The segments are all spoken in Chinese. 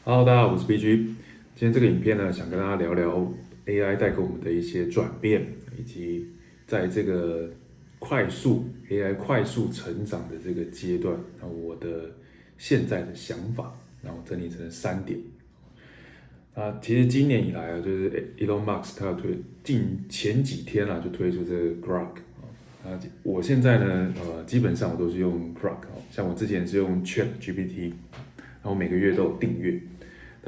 Hello，大家好，我是 BG。今天这个影片呢，想跟大家聊聊 AI 带给我们的一些转变，以及在这个AI 快速成长的这个阶段，我的现在的想法，然后整理成3点。其实今年以来啊，就是 Elon Musk 他前几天就推出这个 Grok。我现在呢，基本上我都是用 Grok，像我之前是用 Chat GPT，然后每个月都有订阅。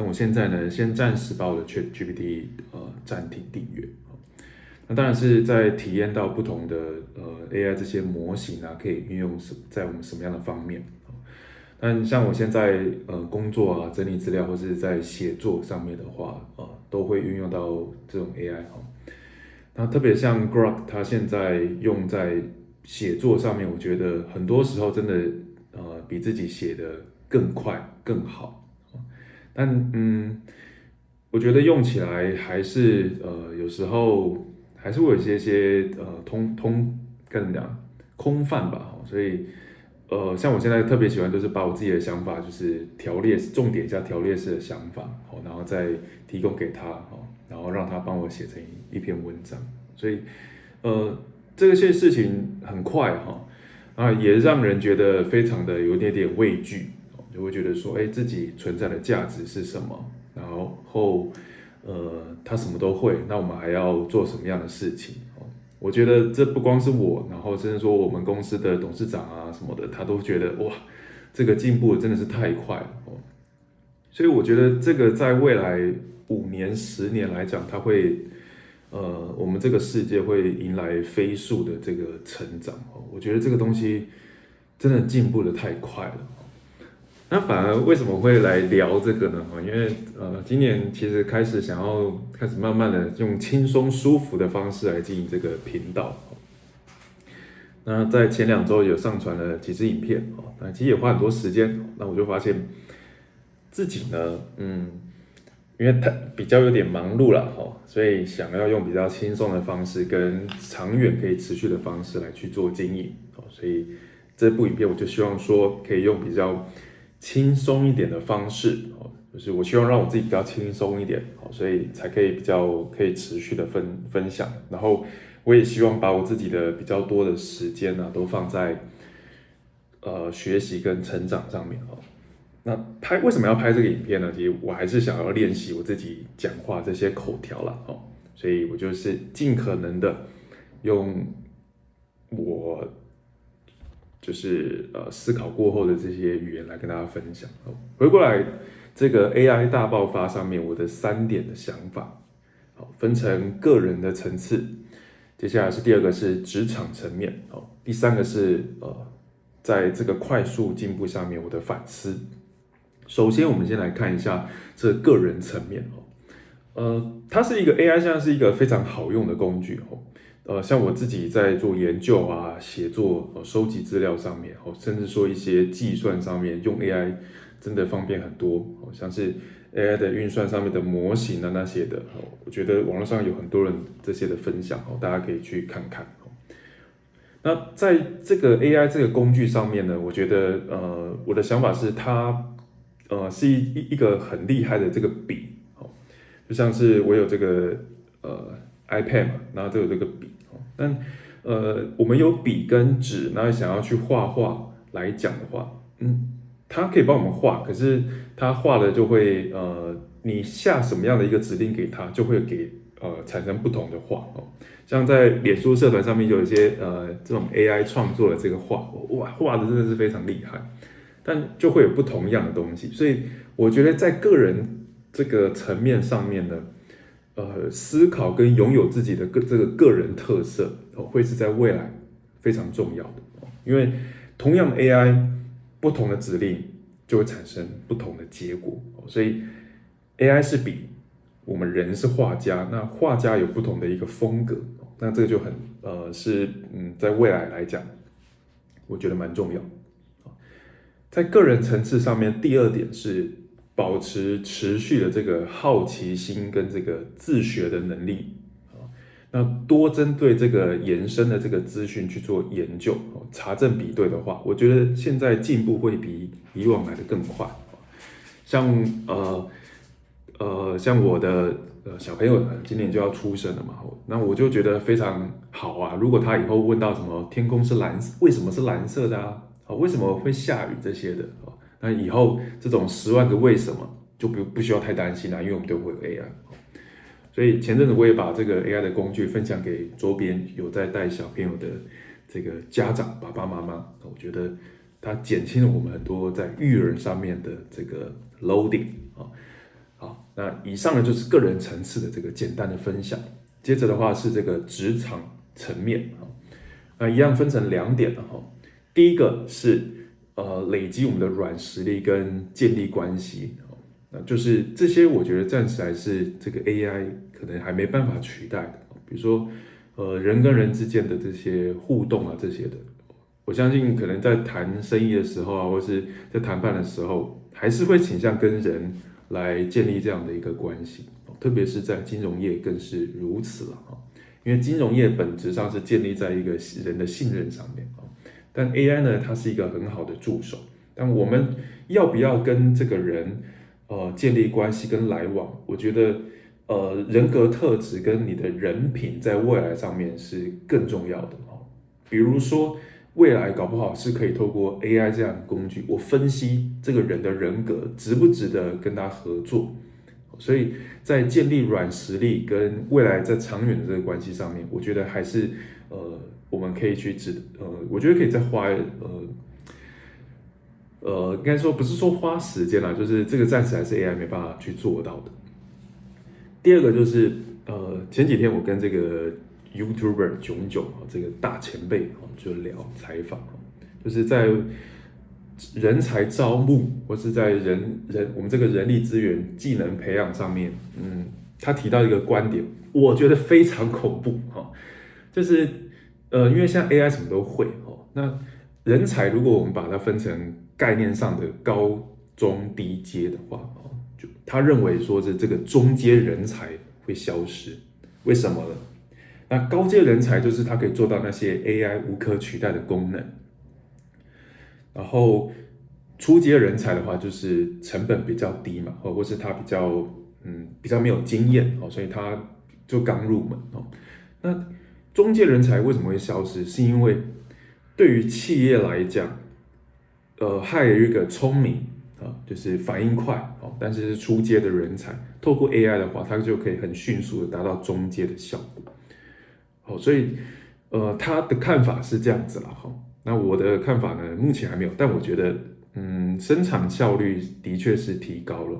但我现在呢，先暂时把我的 Chat GPT 暂停订阅。那当然是在体验到不同的AI 这些模型可以运用在我们什么样的方面。但像我现在工作整理资料或是在写作上面的话，都会运用到这种 AI 那特别像 Grok，它现在用在写作上面，我觉得很多时候真的比自己写的更快更好。但我觉得用起来还是有时候还是会有一些该怎么讲空泛吧，所以像我现在特别喜欢就是把我自己的想法就是重点加条列式的想法，然后再提供给他，然后让他帮我写成一篇文章，所以这些事情很快也让人觉得非常的有点畏惧，就会觉得说，自己存在的价值是什么？然后，他什么都会，那我们还要做什么样的事情？我觉得这不光是我，然后甚至说我们公司的董事长什么的，他都觉得哇，这个进步真的是太快了所以我觉得这个在未来5年、10年来讲，它会我们这个世界会迎来飞速的这个成长我觉得这个东西真的进步的太快了。那反而为什么会来聊这个呢？因为今年其实开始慢慢的用轻松舒服的方式来经营这个频道。那在前2周有上传了几支影片那其实也花很多时间。那我就发现自己呢，因为他比较有点忙碌了所以想要用比较轻松的方式跟长远可以持续的方式来去做经营所以这部影片我就希望说可以用比较轻松一点的方式就是我希望让我自己比较轻松一点所以才可以比较可以持续的分享，然后我也希望把我自己的比较多的时间都放在学习跟成长上面那为什么要拍这个影片呢？其实我还是想要练习我自己讲话这些口条啦所以我就是尽可能的用我就是思考过后的这些语言来跟大家分享回过来这个 AI 大爆发上面，我的3点的想法分成个人的层次，接下来是第2个是职场层面第3个是在这个快速进步上面我的反思。首先，我们先来看一下这个人层面它是一个 AI， 现在是一个非常好用的工具像我自己在做研究写作收集资料上面甚至说一些计算上面用 AI 真的方便很多像是 AI 的运算上面的模型那些的我觉得网络上有很多人这些的分享大家可以去看看那在这个 AI 这个工具上面呢，我觉得我的想法是它是一个很厉害的这个笔就像是我有这个iPad 嘛，然后都有这个笔但我们有笔跟纸，然后想要去画画来讲的话它可以帮我们画，可是它画的就会你下什么样的一个指令给它，就会产生不同的画像在脸书社团上面有一些这种 AI 创作的这个画的真的是非常厉害，但就会有不同样的东西，所以我觉得在个人这个层面上面呢，思考跟拥有自己的这个个人特色会是在未来非常重要的因为同样的 AI 不同的指令就会产生不同的结果所以 AI 是笔，我们人是画家，那画家有不同的一个风格那这个就很在未来来讲我觉得蛮重要在个人层次上面，第2点是保持持续的这个好奇心跟这个自学的能力那多针对这个延伸的这个资讯去做研究查证比对的话，我觉得现在进步会比以往来的更快像像我的小朋友今年就要出生了嘛，那我就觉得非常好啊。如果他以后问到什么天空是蓝色，为什么是蓝色的啊？为什么会下雨这些的，那以后这种10万个为什么就不需要太担心啦，因为我们都会有 AI。所以前阵子我也把这个 AI 的工具分享给周边有在带小朋友的这个家长爸爸妈妈，我觉得它减轻了我们很多在育儿上面的这个 loading 啊。好，那以上呢就是个人层次的这个简单的分享。接着的话是这个职场层面，那一样分成2点了哈。第一个是累积我们的软实力跟建立关系，那就是这些我觉得暂时还是这个 AI 可能还没办法取代的，比如说人跟人之间的这些互动啊这些的，我相信可能在谈生意的时候啊，或是在谈判的时候，还是会倾向跟人来建立这样的一个关系，特别是在金融业更是如此了哈。因为金融业本质上是建立在一个人的信任上面，但 AI 呢，它是一个很好的助手，但我们要不要跟这个人建立关系跟来往，我觉得人格特质跟你的人品在未来上面是更重要的。比如说未来搞不好是可以透过 AI 这样的工具，我分析这个人的人格值不值得跟他合作，所以在建立软实力跟未来在长远的这个关系上面，我觉得还是我们可以去我觉得可以再花应该说不是说花时间啦，就是这个暂时还是 AI 没办法去做到的。第二个就是前几天我跟这个 YouTuber 囧这个大前辈就聊采访，就是在人才招募或是在我们这个人力资源技能培养上面，他提到一个观点，我觉得非常恐怖哈，就是因为像 AI 什么都会那人才如果我们把它分成概念上的高中低阶的话，就他认为说这个中阶人才会消失，为什么呢？那高阶人才就是他可以做到那些 AI 无可取代的功能，然后初阶人才的话就是成本比较低嘛，或是他比较没有经验，所以他就刚入门。那中阶人才为什么会消失？是因为对于企业来讲，还有一个聪明就是反应快但是初阶的人才，透过 AI 的话，它就可以很迅速的达到中阶的效果。所以他的看法是这样子啦。那我的看法呢，目前还没有，但我觉得生产效率的确是提高了。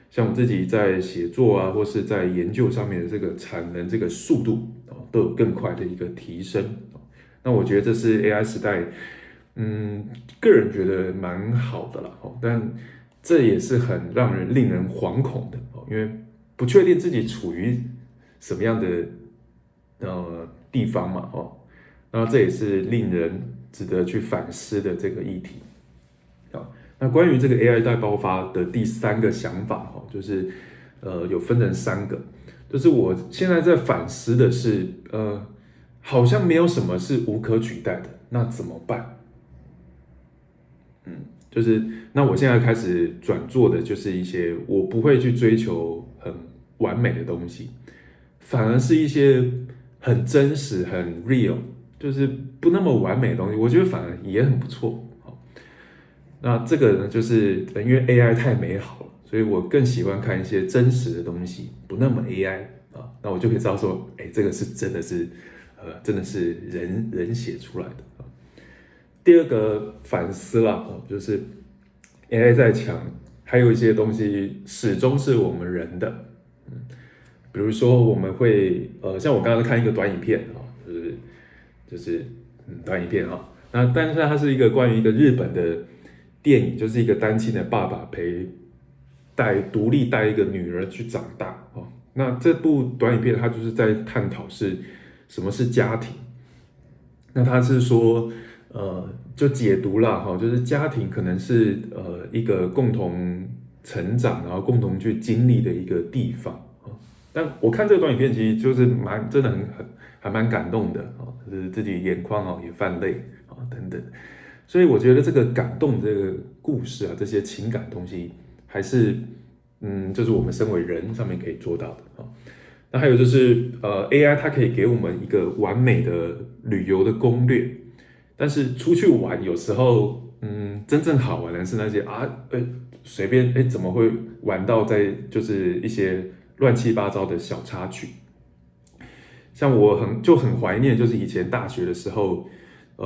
像我自己在写作啊，或是在研究上面的这个产能、这个速度都有更快的一个提升。那我觉得这是 AI 时代，个人觉得蛮好的啦。但这也是很令人惶恐的，因为不确定自己处于什么样的地方嘛，那这也是令人值得去反思的这个议题。那关于这个 AI 大爆发的第3个想法，就是有分成3个，就是我现在在反思的是，好像没有什么是无可取代的，那怎么办？就是那我现在开始转做的就是一些我不会去追求很完美的东西，反而是一些很真实、很 real， 就是不那么完美的东西，我觉得反而也很不错。那这个呢，就是因为 AI 太美好了，所以我更喜欢看一些真实的东西，不那么 AI 那我就可以知道说，这个是真的是人写出来的。第2个反思啦，就是 AI 在强，还有一些东西始终是我们人的，比如说我们会像我刚刚看一个短影片就是短影片那但是它是一个关于一个日本的电影，就是一个单亲的爸爸独立带一个女儿去长大那这部短影片它就是在探讨是什么是家庭，那他是说就解读啦就是家庭可能是一个共同成长，然后共同去经历的一个地方但我看这个短影片其实就是真的还蛮感动的就是自己眼眶也泛泪等等。所以我觉得这个感动这个故事这些情感东西还是就是我们身为人上面可以做到的啊。那还有就是AI 它可以给我们一个完美的旅游的攻略，但是出去玩有时候真正好玩的是那些随便怎么会玩到在就是一些乱七八糟的小插曲。像我很怀念，就是以前大学的时候，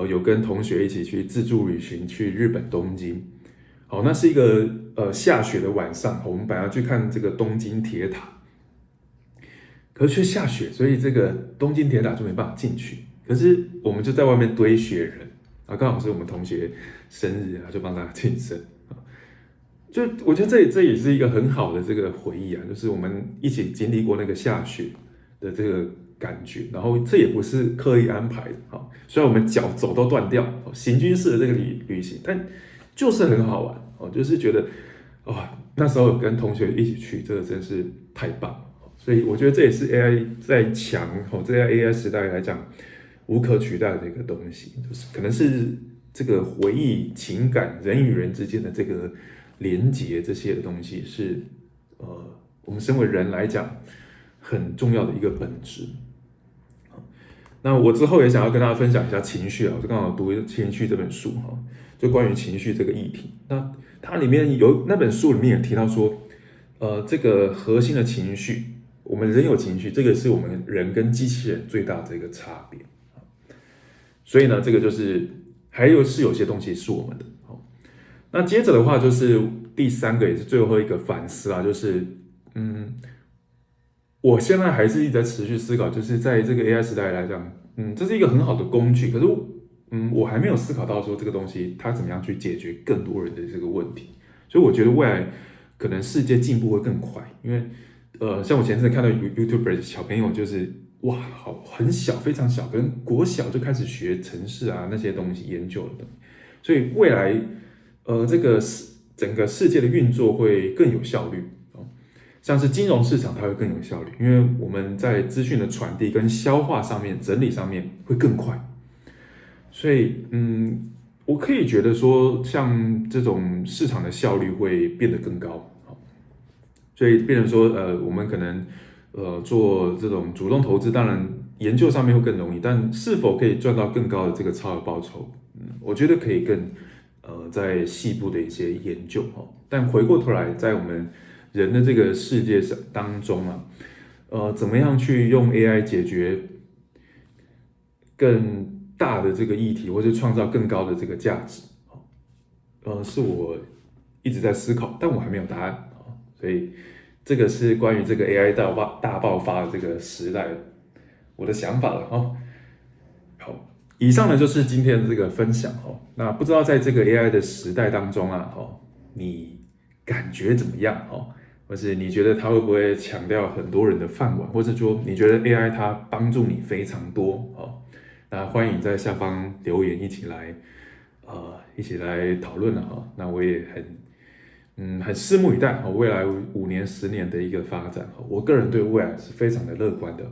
有跟同学一起去自助旅行去日本东京。好，那是一个下雪的晚上，我们本来要去看这个东京铁塔，可是却下雪，所以这个东京铁塔就没办法进去。可是我们就在外面堆雪人，啊，刚好是我们同学生日啊，就帮他庆生。就我觉得这也是一个很好的这个回忆啊，就是我们一起经历过那个下雪的这个感觉，然后这也不是刻意安排的啊。虽然我们脚走都断掉，行军式的这个旅行，但就是很好玩哦，就是觉得那时候跟同学一起去，这个真是太棒了。所以我觉得这也是 AI 在在 AI 时代来讲无可取代的一个东西，就是可能是这个回忆、情感、人与人之间的这个连结，这些的东西是我们身为人来讲很重要的一个本质。那我之后也想要跟大家分享一下情绪啊，我就刚好读《情绪》这本书哈，就关于情绪这个议题。那它里面那本书里面也提到说，这个核心的情绪。我们人有情绪，这个是我们人跟机器人最大的一个差别。所以呢，这个就是是有些东西是我们的。那接着的话就是第三个也是最后一个反思啊，就是我现在还是一直在持续思考，就是在这个 AI 时代来讲，这是一个很好的工具，可是我还没有思考到说这个东西它怎么样去解决更多人的这个问题。所以我觉得未来可能世界进步会更快，因为像我前阵看到 YouTuber 小朋友就是很小，非常小，可能国小就开始学程式啊那些东西研究的，所以未来这个整个世界的运作会更有效率哦，像是金融市场它会更有效率，因为我们在资讯的传递跟消化上面、整理上面会更快，所以我可以觉得说，像这种市场的效率会变得更高。所以变成说，我们可能做这种主动投资，当然研究上面会更容易，但是否可以赚到更高的这个超额报酬，我觉得可以更在细部的一些研究哈。但回过头来，在我们人的这个世界当中啊，怎么样去用 AI 解决更大的这个议题，或者创造更高的这个价值，是我一直在思考，但我还没有答案。所以这个是关于这个 AI 大爆发的这个时代我的想法了哈。好，以上呢就是今天的这个分享哈。那不知道在这个 AI 的时代当中你感觉怎么样或是你觉得它会不会抢掉很多人的饭碗，或者说你觉得 AI 它帮助你非常多那欢迎在下方留言一起来讨论了那我也很拭目以待未来5年、10年的一个发展我个人对未来是非常的乐观的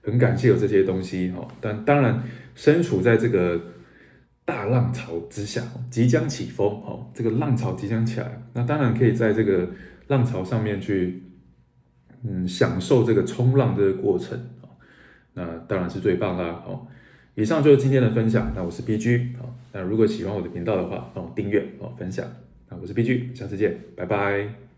很感谢有这些东西但当然身处在这个大浪潮之下，即将起风这个浪潮即将起来，那当然可以在这个浪潮上面去享受这个冲浪这个过程那当然是最棒啦以上就是今天的分享，那我是 BG 那如果喜欢我的频道的话，帮我订阅分享。那我是 BG，下次见，拜拜。